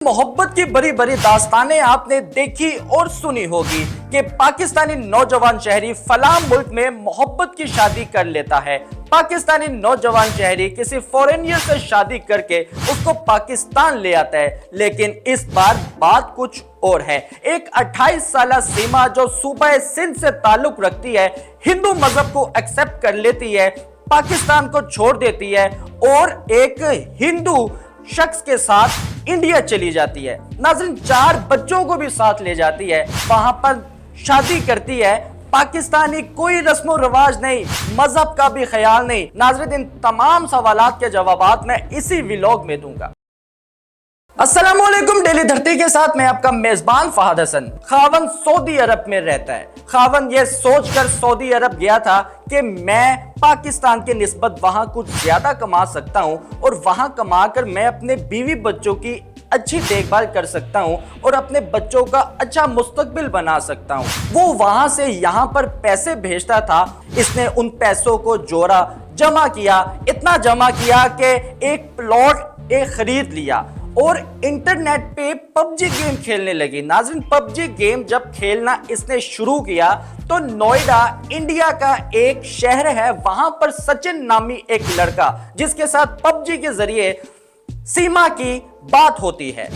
मोहब्बत की बड़ी बड़ी दास्तानें आपने देखी और सुनी होगी कि पाकिस्तानी नौजवान शहरी फलां मुल्क में मोहब्बत की शादी कर लेता है। पाकिस्तानी नौजवान शहरी किसी फॉरेनियर से शादी करके उसको पाकिस्तान ले आता है, लेकिन इस बार बात कुछ और है। एक 28 साल सीमा जो सूबा सिंध से ताल्लुक रखती है, हिंदू मजहब को एक्सेप्ट कर लेती है, पाकिस्तान को छोड़ देती है और एक हिंदू शख्स के साथ इंडिया चली जाती है। नाज़रीन, 4 बच्चों को भी साथ ले जाती है, वहां पर शादी करती है। पाकिस्तानी कोई रस्म रिवाज नहीं, मजहब का भी ख्याल नहीं। नाज़रीन, इन तमाम सवालात के जवाबात मैं इसी व्लॉग में दूंगा। अस्सलामुअलैकुम। डेली धरती के साथ मैं आपका मेजबान फहद हसन। खावन सऊदी अरब में रहता है। खावन ये सोचकर सऊदी अरब गया था कि मैं पाकिस्तान के निस्बत वहां कुछ ज्यादा कमा सकता हूं और वहां कमाकर मैं अपने बीवी बच्चों की अच्छी देखभाल कर सकता हूं और अपने बच्चों का अच्छा मुस्तकबिल बना सकता हूं। वो वहां से यहां पर पैसे भेजता था। इसने उन पैसों को जोड़ा, जमा किया, इतना जमा किया कि एक प्लॉट खरीद लिया और इंटरनेट पे पबजी गेम खेलने लगी। नाज़रीन, पबजी गेम जब खेलना इसने शुरू किया तो नोएडा इंडिया का एक शहर है, वहां पर सचिन नामी एक लड़का जिसके साथ पबजी के जरिए सीमा की बात होती है।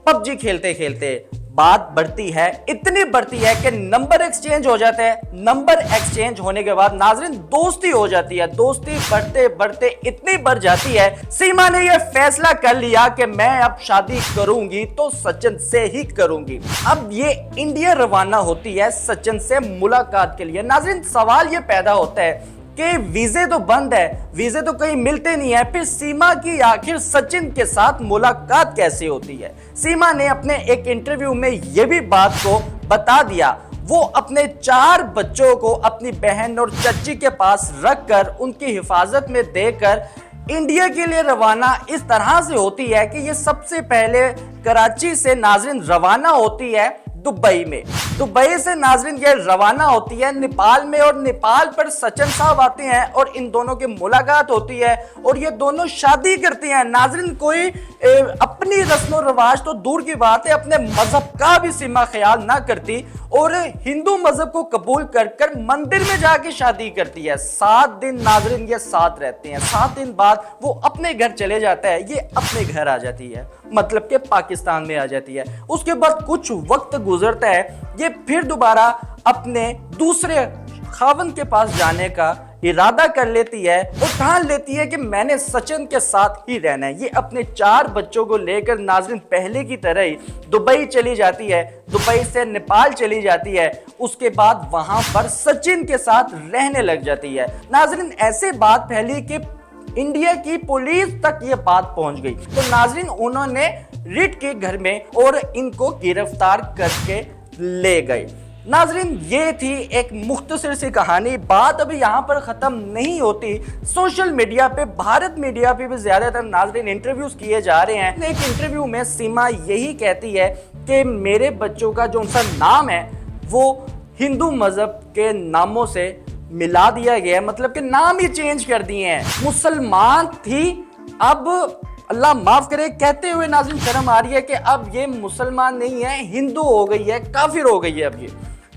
पबजी खेलते खेलते बात बढ़ती है, इतनी बढ़ती है कि नंबर एक्सचेंज हो जाते हैं। नंबर एक्सचेंज होने के बाद नाज़रीन दोस्ती हो जाती है। दोस्ती बढ़ते बढ़ते इतनी बढ़ जाती है, सीमा ने यह फैसला कर लिया कि मैं अब शादी करूंगी तो सचिन से ही करूंगी। अब ये इंडिया रवाना होती है सचिन से मुलाकात के लिए। नाज़रीन, सवाल ये पैदा होता है कि वीजे तो बंद है, वीजे तो कहीं मिलते नहीं है, फिर सीमा की आखिर सचिन के साथ मुलाकात कैसे होती है। सीमा ने अपने एक इंटरव्यू में यह भी बात को बता दिया। वो अपने 4 बच्चों को अपनी बहन और चच्ची के पास रखकर उनकी हिफाजत में देकर इंडिया के लिए रवाना इस तरह से होती है कि ये सबसे पहले कराची से नाज़रीन रवाना होती है दुबई में। दुबई से नाज़रीन ये रवाना होती है नेपाल में और नेपाल पर सचिन साहब आते हैं और इन दोनों की मुलाकात होती है और ये दोनों शादी करते हैं। नाज़रीन, कोई अपनी रस्म रिवाज तो दूर की बात है, अपने मजहब का भी सीमा ख्याल ना करती और हिंदू मजहब को कबूल कर मंदिर में जाके शादी करती है। 7 दिन नाज़रीन ये साथ रहते हैं। 7 दिन बाद वो अपने घर चले जाता है, ये अपने घर आ जाती है, मतलब कि पाकिस्तान में आ जाती है। उसके बाद कुछ वक्त गुजरता है, ये फिर दोबारा अपने दूसरे खावन के पास जाने का इरादा कर लेती है और ठान लेती है कि मैंने सचिन के साथ ही रहना है। ये अपने 4 बच्चों को लेकर नाज़रीन पहले की तरह ही दुबई चली जाती है, दुबई से नेपाल चली जाती है। उसके बाद वहां पर सचिन के साथ रहने लग जाती है। नाज़रीन, ऐसे बात फैली कि इंडिया की पुलिस तक ये बात पहुंच गई, तो नाज़रीन उन्होंने रिट के घर में और इनको गिरफ्तार करके ले गए। नाज़रीन, ये थी एक मुख्तसर सी कहानी। बात अभी यहाँ पर ख़त्म नहीं होती। सोशल मीडिया पे, भारत मीडिया पे भी ज़्यादातर नाज़रीन इंटरव्यूज़ किए जा रहे हैं। एक इंटरव्यू में सीमा यही कहती है कि मेरे बच्चों का जो उनका नाम है वो हिंदू मज़हब के नामों से मिला दिया गया है, मतलब कि नाम ही चेंज कर दिए हैं। मुसलमान थी, अब अल्लाह माफ करे कहते हुए नाज़रीन शर्म आ रही है कि अब ये मुसलमान नहीं है, हिंदू हो गई है, काफिर हो गई है अब ये।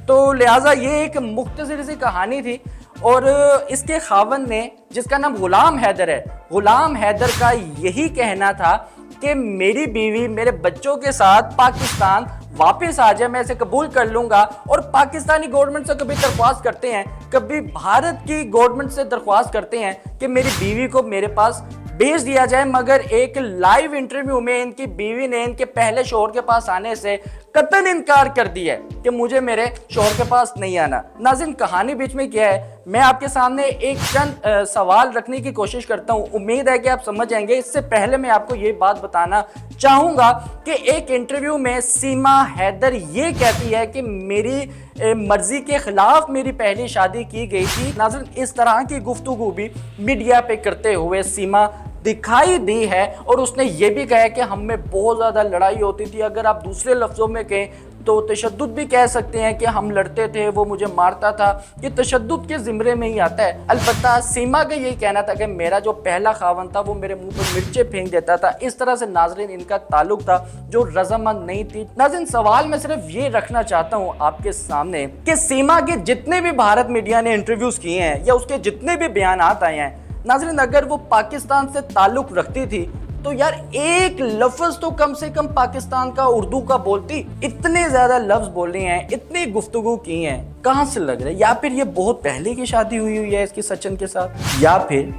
तो लिहाजा ये एक मुख्तसर सी कहानी थी और इसके खावन ने, जिसका नाम गुलाम हैदर है, गुलाम हैदर का यही कहना था कि मेरी बीवी मेरे बच्चों के साथ पाकिस्तान वापस आ जाए, मैं इसे कबूल कर लूंगा। और पाकिस्तानी गवर्नमेंट से कभी दरख्वास्त करते हैं, कभी भारत की गवर्नमेंट से दरख्वास्त करते हैं कि मेरी बीवी को मेरे पास भेज दिया जाए, मगर एक लाइव इंटरव्यू में इनकी बीवी ने इनके पहले शोहर के पास आने से कतई इनकार कर दिया है कि मुझे मेरे शोहर के पास नहीं आना। नाज़रीन, कहानी बीच में क्या है, मैं आपके सामने एक चंद सवाल रखने की कोशिश करता हूं, उम्मीद है कि आप समझ जाएंगे। इससे पहले मैं आपको ये बात बताना चाहूँगा कि एक इंटरव्यू में सीमा हैदर ये कहती है कि मेरी मर्जी के खिलाफ मेरी पहली शादी की गई थी। नाज़रीन, इस तरह की गुफ्तगू भी मीडिया पे करते हुए सीमा दिखाई दी है और उसने ये भी कहा कि हम में बहुत ज़्यादा लड़ाई होती थी। अगर आप दूसरे लफ्ज़ों में कहें तो तशद्दुद भी कह सकते हैं कि हम लड़ते थे, वो मुझे मारता था। ये तशद्दुद के ज़िम्रे में ही आता है। अलबत्ता सीमा का यही कहना था कि मेरा जो पहला खावन था वो मेरे मुंह पर मिर्चें फेंक देता था। इस तरह से नाज़रीन इनका ताल्लुक था जो रज़ामंद नहीं थी। नाज़रीन सवाल मैं सिर्फ ये रखना चाहता हूँ आपके सामने कि सीमा के जितने भी भारत मीडिया ने इंटरव्यूज़ किए हैं या उसके जितने भी बयान आए हैं, नाज़रीन अगर वो पाकिस्तान से ताल्लुक़ रखती थी तो यार एक लफ्ज तो कम से कम पाकिस्तान का उर्दू का बोलती। इतने ज्यादा लफ्ज बोले हैं, इतनी गुफ्तगू की हैं, कहां से लग रहा है? या फिर ये बहुत पहले की शादी हुई है इसकी सचिन के साथ, या फिर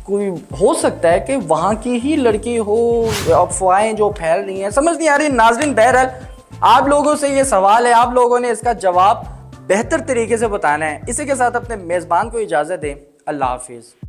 कोई हो सकता है कि वहां की ही लड़की हो। अफवाहें जो फैल रही हैं समझ नहीं आ रही। नाज़रीन बहरहाल आप लोगों से ये सवाल है, आप लोगों ने इसका जवाब बेहतर तरीके से बताना है। इसी के साथ अपने मेज़बान को इजाज़त दें। अल्लाह हाफिज़।